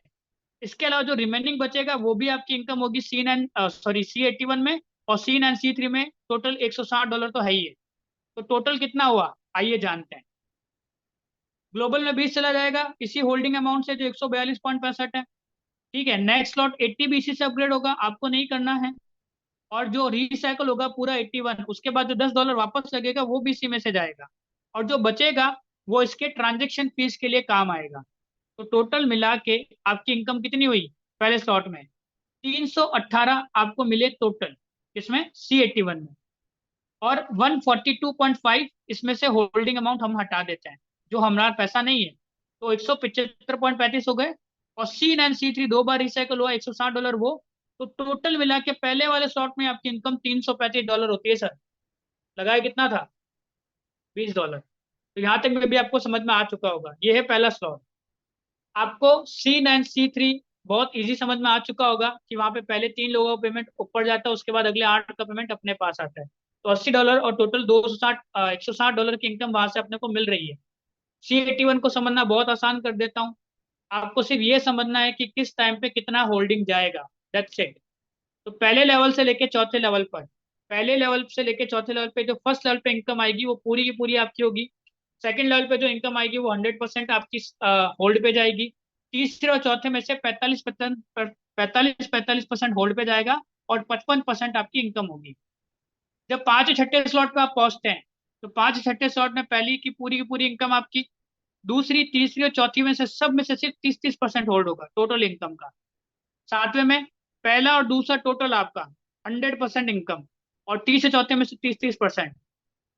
इसके अलावा जो रिमेनिंग बचेगा वो भी आपकी इनकम होगी C81 में, और C9 C3 में टोटल $160 तो है ही है। तो टोटल कितना हुआ आइए जानते हैं। ग्लोबल में 20 चला जाएगा इसी होल्डिंग अमाउंट से जो 142.65 है। ठीक है। नेक्स्ट स्लॉट 80 भी इसी से अपग्रेड होगा, आपको नहीं करना है। और जो रिसाइकल होगा पूरा 81, उसके बाद जो $10 वापस लगेगा वो भी इसी में से जाएगा। और जो बचेगा वो इसके ट्रांजेक्शन फीस के लिए काम आएगा। तो टोटल मिला के आपकी इनकम कितनी हुई? पहले स्लॉट में 318 आपको मिले टोटल, इसमें C81 में। और 142.5 इसमें से होल्डिंग अमाउंट हम हटा देते हैं, जो हमारा पैसा नहीं है, तो 175.35 हो गए। और C9 C3 दो बार रिसाइकल हुआ, $160 वो। तो टोटल मिला के पहले वाले स्लॉट में आपकी इनकम $335 होती है सर। लगाया कितना था? $20। तो यहाँ तक में भी आपको समझ में आ चुका होगा, ये है पहला स्लॉट। आपको C9 C3 बहुत इजी समझ में आ चुका होगा कि वहां पे पहले 3 लोगों का पेमेंट ऊपर जाता है, उसके बाद अगले 8 का पेमेंट अपने पास आता है। तो $80 और टोटल 160 की इनकम वहां से अपने को मिल रही है। C81 को समझना बहुत आसान कर देता हूँ। आपको सिर्फ ये समझना है कि किस टाइम पे कितना होल्डिंग जाएगा, दैट्स इट। तो पहले लेवल से लेके चौथे लेवल पर, पहले लेवल से लेके चौथे लेवल पे जो फर्स्ट लेवल पे इनकम आएगी वो पूरी की पूरी आपकी होगी। सेकंड लेवल पे जो इनकम आएगी वो 100% आपकी होल्ड पे जाएगी। तीसरे और चौथे में से 45% होल्ड पे जाएगा, और 55% आपकी इनकम होगी। जब पांच छठे स्लॉट पे आप पहुंचते हैं, तो पांच छठे स्लॉट में पहली की पूरी इनकम आपकी, दूसरी तीसरी और चौथी में से सब में से सिर्फ 30-30% होल्ड होगा टोटल इनकम का। सातवें में पहला और दूसरा टोटल आपका 100% इनकम। और टी से चौथे में से 30-30%।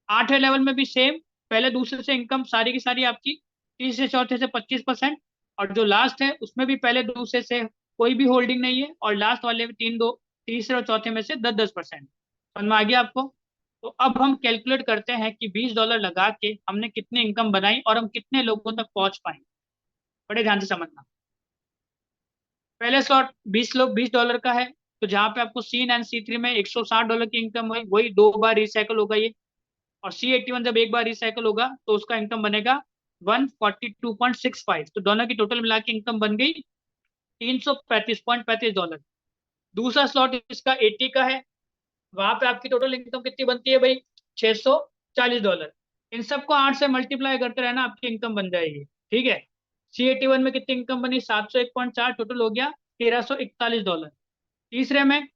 आठवें लेवल में भी सेम, पहले दूसरे से इनकम सारी की सारी आपकी, तीसरे चौथे से 25%। और जो लास्ट है उसमें भी पहले दूसरे से कोई भी होल्डिंग नहीं है, और लास्ट वाले में तीन दो, तीसरे और चौथे में से 10-10%। समझ में आ गया आपको? तो अब हम कैलकुलेट करते हैं कि $20 लगा के हमने कितनी इनकम बनाई और हम कितने लोगों तक पहुंच पाए। बड़े ध्यान से समझना। पहले स्लॉट 20 लोग, $20 का है। तो जहां पे आपको C9 C3 में $160 की इनकम हुई, वही 2 बार रिसाइकल होगा ये। और C81 जब एक बार रिसाइकल होगा तो उसका इनकम बनेगा 142.65। तो दोनों की टोटल मिला के इनकम बन गई $335.35। दूसरा स्लॉट इसका 80 का है। वहां पे आपकी टोटल इनकम कितनी बनती है भाई? $640। इन सबको 8 से मल्टीप्लाई करते रहना, आपकी इनकम बन जाएगी। ठीक है। C81 में कितनी इनकम बनी? 701.4, टोटल हो गया $1341। तीसरे में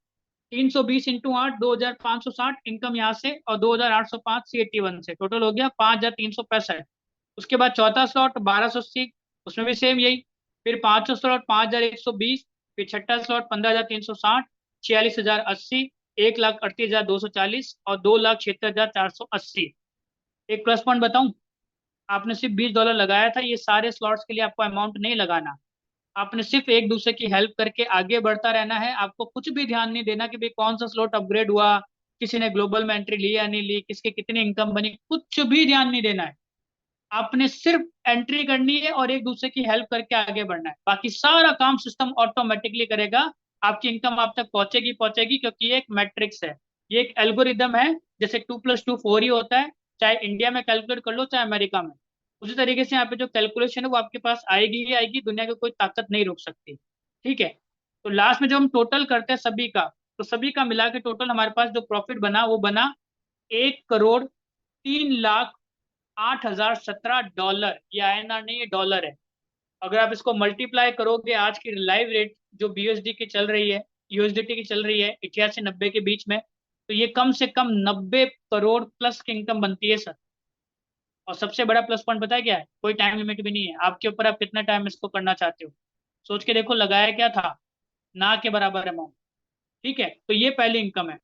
320 × 8, 2560 इनकम यहाँ से, और 2805 C81 से, टोटल हो गया 5365। उसके बाद चौथा स्लॉट 1280, उसमें भी सेम यही। फिर पांचवा स्लॉट 5120। फिर छठा स्लॉट 15360, 46,080, 1,38,240 और 2,76,480। एक प्लस पॉइंट बताऊं, आपने सिर्फ $20 लगाया था, ये सारे स्लॉट्स के लिए आपको अमाउंट नहीं लगाना। आपने सिर्फ एक दूसरे की हेल्प करके आगे बढ़ता रहना है। आपको कुछ भी ध्यान नहीं देना कि भाई कौन सा स्लॉट अपग्रेड हुआ, किसी ने ग्लोबल में एंट्री ली या नहीं ली, किसकी कितनी इनकम बनी, कुछ भी ध्यान नहीं देना है। आपने सिर्फ एंट्री करनी है और एक दूसरे की हेल्प करके आगे बढ़ना है। बाकी सारा काम सिस्टम ऑटोमेटिकली करेगा। आपकी इनकम आप तक पहुंचेगी पहुंचेगी, क्योंकि ये एक मैट्रिक्स है, ये एक एल्गोरिदम है। जैसे 2+2 4 ही होता है, चाहे इंडिया में कैलकुलेट कर लो चाहे अमेरिका में। उसी तरीके से यहाँ पे जो कैलकुलेशन है वो आपके पास आएगी ही आएगी, दुनिया की कोई ताकत नहीं रोक सकती। ठीक है। तो लास्ट में जो हम टोटल करते हैं सभी का, तो सभी का मिला के टोटल हमारे पास जो प्रॉफिट बना वो बना 1,03,08,017 ये INR नहीं, ये डॉलर है। अगर आप इसको मल्टीप्लाई करोगे आज की लाइव रेट जो BUSD की चल रही है, USDT की चल रही है 88-90 के बीच में, तो ये कम से कम 90 करोड़ प्लस की इनकम बनती है सर। और सबसे बड़ा प्लस पॉइंट पता है क्या है? कोई टाइम लिमिट भी नहीं है, आपके ऊपर आप कितना टाइम इसको करना चाहते हो। सोच के देखो, लगाया क्या था? ना के बराबर अमाउंट। ठीक है। तो ये पहली इनकम है।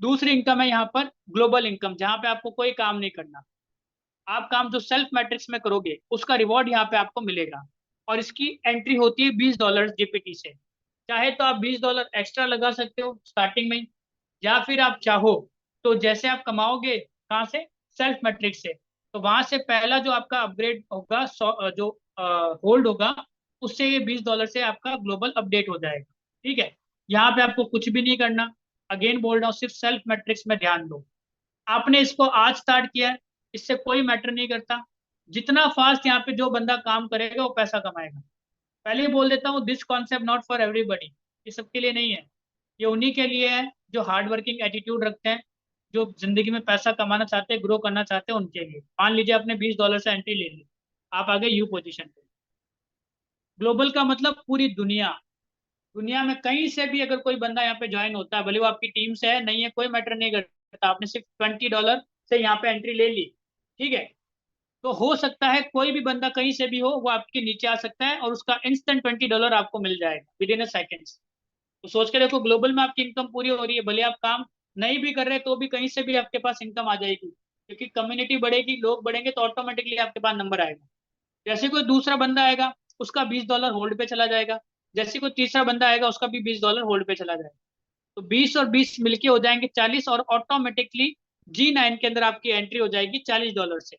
दूसरी इनकम है यहाँ पर ग्लोबल इनकम, जहां पे आपको कोई काम नहीं करना। आप काम जो सेल्फ मैट्रिक्स में करोगे उसका रिवॉर्ड यहाँ पे आपको मिलेगा। और इसकी एंट्री होती है $20 जीपीटी से। चाहे तो आप $20 एक्स्ट्रा लगा सकते हो स्टार्टिंग में, या फिर आप चाहो तो जैसे आप कमाओगे कहाँ से, सेल्फ मैट्रिक्स से, तो वहां से पहला जो आपका अपग्रेड होगा, जो होल्ड होगा, उससे ये $20 से आपका ग्लोबल अपडेट हो जाएगा। ठीक है। यहाँ पे आपको कुछ भी नहीं करना। अगेन बोल रहा हूँ, सिर्फ सेल्फ मैट्रिक्स में ध्यान दो। आपने इसको आज स्टार्ट किया है, इससे कोई मैटर नहीं करता। जितना फास्ट यहाँ पे जो बंदा काम करेगा वो पैसा कमाएगा। पहले ही बोल देता हूँ, this concept not for everybody, ये सबके लिए नहीं है। ये उन्हीं के लिए है जो हार्ड वर्किंग एटीट्यूड रखते हैं, जो जिंदगी में पैसा कमाना चाहते हैं, ग्रो करना चाहते हैं, उनके लिए। मान लीजिए आपने $20 से एंट्री ले ली, आप आ गए यू पोजीशन पे। ग्लोबल का मतलब पूरी दुनिया। दुनिया में कहीं से भी अगर कोई बंदा यहाँ पे ज्वाइन होता है, भले वो आपकी टीम से है नहीं है, कोई मैटर नहीं करता, आपने सिर्फ $20 से यहाँ पे एंट्री ले ली। ठीक है। तो हो सकता है कोई भी बंदा कहीं से भी हो, वो आपके नीचे आ सकता है और उसका इंस्टेंट $20 आपको मिल जाएगा विद इन अ सेकेंड्स। तो सोच के देखो, ग्लोबल में आपकी इनकम पूरी हो रही है, भले आप काम नहीं भी कर रहे तो भी कहीं से भी आपके पास इनकम आ जाएगी, क्योंकि कम्युनिटी बढ़ेगी, लोग बढ़ेंगे तो ऑटोमेटिकली आपके पास नंबर आएगा। जैसे कोई दूसरा बंदा आएगा उसका $20 होल्ड पे चला जाएगा, जैसे कोई तीसरा बंदा आएगा उसका भी $20 होल्ड पे चला जाएगा। तो 20 और 20 मिलके हो जाएंगे 40, और ऑटोमेटिकली G9 के अंदर आपकी एंट्री हो जाएगी $40 से।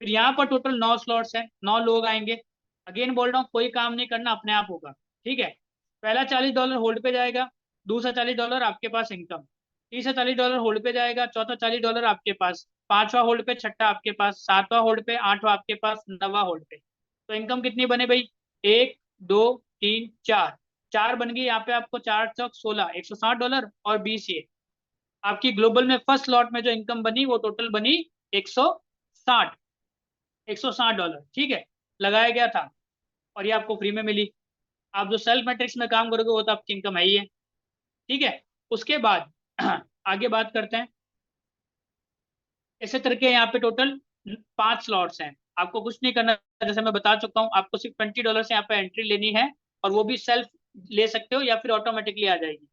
फिर यहाँ पर टोटल 9 स्लॉट्स हैं, 9 लोग आएंगे। अगेन बोल रहा हूँ, कोई काम नहीं करना, अपने आप होगा। ठीक है। पहला $40 होल्ड पे जाएगा, दूसरा $40 आपके पास इनकम, तीसरा $40 होल्ड पे जाएगा, चौथा $40 आपके पास, पांचवा होल्ड पे, छठा आपके पास, सातवां होल्ड पे, आठवां आपके पास, नवा होल्ड पे। तो इनकम कितनी बने भाई? 1, 2, 3, 4। चार बन गई यहाँ पे, आपको 4 चौक 16, $160 और 20 ये। आपकी ग्लोबल में फर्स्ट स्लॉट में जो इनकम बनी वो टोटल बनी 160, $160। ठीक है। लगाया गया था और ये आपको फ्री में मिली। आप जो सेल्फ मैट्रिक्स में काम करोगे वो तो आपकी इनकम है ही है। ठीक है। उसके बाद आगे बात करते हैं। इसी तरह के यहाँ पे टोटल 5 स्लॉट्स हैं, आपको कुछ नहीं करना। जैसे मैं बता चुका हूँ, आपको सिर्फ $20 से यहाँ पे एंट्री लेनी है, और वो भी सेल्फ ले सकते हो या फिर ऑटोमेटिकली आ जाएगी।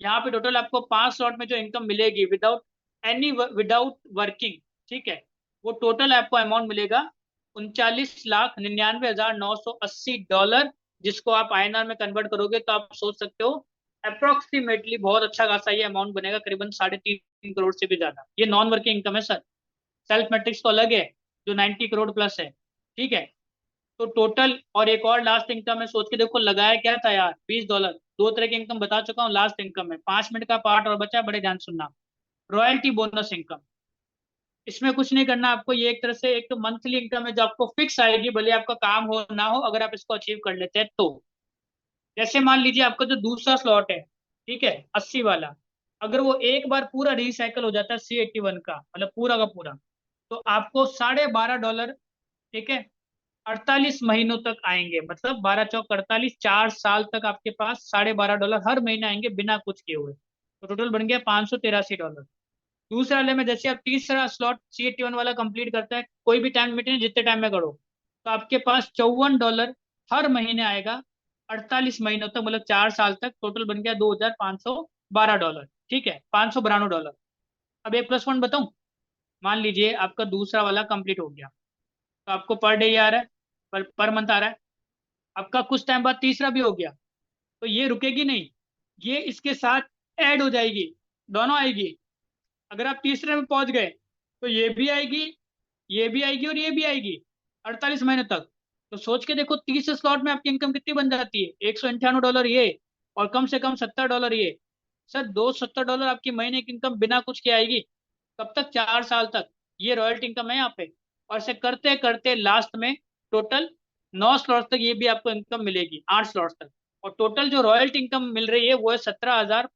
यहाँ पे टोटल आपको 5 स्लॉट में जो इनकम मिलेगी विदाउट वर्किंग, ठीक है, वो टोटल आपको अमाउंट मिलेगा 39,99,980 डॉलर, जिसको आप INR में कन्वर्ट करोगे तो आप सोच सकते हो अप्रोक्सीमेटली बहुत अच्छा खासा ये अमाउंट बनेगा, करीबन 3.5 करोड़ से भी ज्यादा। ये नॉन वर्किंग इनकम है सर। सेल्फ मैट्रिक्स तो अलग है जो 90 करोड़ प्लस है, ठीक है। तो टोटल, और एक और लास्ट इनकम है, सोच के देखो लगाया क्या था यार, $20। दो तरह की इनकम बता चुका हूँ, लास्ट इनकम है, 5 मिनट का पार्ट और बचा है, बड़े ध्यान सुनना। रॉयल्टी बोनस इनकम, इसमें कुछ नहीं करना आपको, ये एक तरह से एक तो मंथली इनकम है जो आपको फिक्स आएगी, भले आपका काम हो ना हो, अगर आप इसको अचीव कर लेते हैं तो। जैसे मान लीजिए आपका जो दूसरा स्लॉट है, ठीक है, 80 वाला, अगर वो एक बार पूरा रिसाइकल हो जाता है C81 का, मतलब पूरा का पूरा, तो आपको $12.5, ठीक है, 48 महीनों तक आएंगे, मतलब 12 चौक 48, 4 साल तक आपके पास $12.5 हर महीने आएंगे बिना कुछ किए हुए, तो टोटल बन गया $583। दूसरे वाले में जैसे आप तीसरा स्लॉट C81 वाला कंप्लीट करता है, कोई भी टाइम लिमिट नहीं, जितने टाइम में करो, तो आपके पास $54 हर महीने आएगा 48 महीनों तक, मतलब 4 साल तक, टोटल बन गया $2,512, ठीक है, $592। अब एक प्लस पॉइंट बताऊं, मान लीजिए आपका दूसरा वाला कंप्लीट हो गया, तो आपको पर डे आ रहा है, पर मंथ आ रहा है, आपका कुछ टाइम बाद तीसरा भी हो गया, तो ये रुकेगी नहीं, ये इसके साथ ऐड हो जाएगी, दोनों आएगी। अगर आप तीसरे में पहुंच गए तो ये भी आएगी, ये भी आएगी और ये भी आएगी 48 महीने तक। तो सोच के देखो 30 स्लॉट में आपकी इनकम कितनी बन जाती है, $198 ये, और कम से कम $70 ये। सर $270 आपकी महीने की इनकम बिना कुछ के आएगी, कब तक, 4 साल तक। ये रॉयल्टी इनकम है यहाँ पे। और इसे करते करते लास्ट में टोटल 9 स्लॉट तक ये भी आपको इनकम मिलेगी, 8 स्लॉट तक। और टोटल जो रॉयल्टी इनकम मिल रही है वो है 17,000,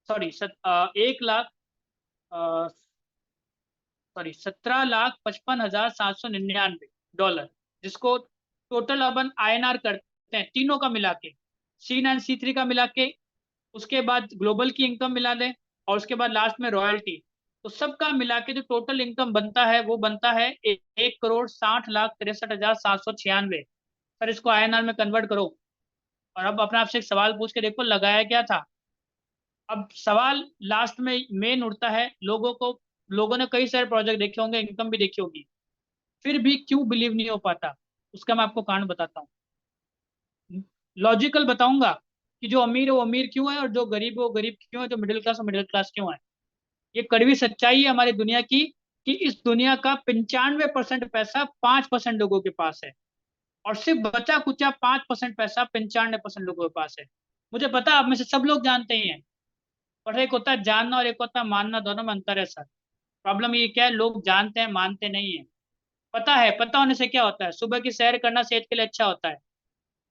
सॉरी 17,55,799 डॉलर, जिसको टोटल अपन INR करते हैं तीनों का मिला के, C9 C3 का मिला के, उसके बाद ग्लोबल की इनकम मिला लें, और उसके बाद लास्ट में रॉयल्टी, तो सबका मिला के जो टोटल इनकम बनता है वो बनता है 1,60,63,796। सर इसको INR में कन्वर्ट करो, और अब अपने आपसे एक सवाल पूछ के देखो लगाया क्या था। अब सवाल लास्ट में मेन उठता है, लोगों ने कई सारे प्रोजेक्ट देखे होंगे, इनकम भी देखी होगी, फिर भी क्यों बिलीव नहीं हो पाता, उसका मैं आपको कारण बताता हूँ। लॉजिकल बताऊंगा कि जो अमीर है वो अमीर क्यों है, और जो गरीब है वो गरीब क्यों है, जो मिडिल क्लास है मिडिल क्लास क्यों है। ये कड़वी सच्चाई है हमारी दुनिया की, कि इस दुनिया का 95% पैसा 5% लोगों के पास है, और सिर्फ बचा कुचा 5% पैसा 95% लोगों के पास है। मुझे पता है आप में से सब लोग जानते ही हैं, पर एक होता है जानना और एक होता है मानना, दोनों में अंतर है सर। प्रॉब्लम ये क्या है, लोग जानते हैं मानते नहीं है। पता है, पता होने से क्या होता है, सुबह की सैर करना सेहत के लिए अच्छा होता है,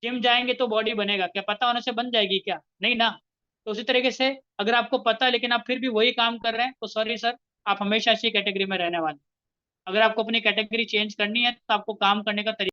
जिम जाएंगे तो बॉडी बनेगा, क्या पता होने से बन जाएगी क्या, नहीं ना। तो उसी तरीके से अगर आपको पता है लेकिन आप फिर भी वही काम कर रहे हैं, तो सॉरी सर, आप हमेशा इसी कैटेगरी में रहने वाले हैं। अगर आपको अपनी कैटेगरी चेंज करनी है तो आपको काम करने का तरीका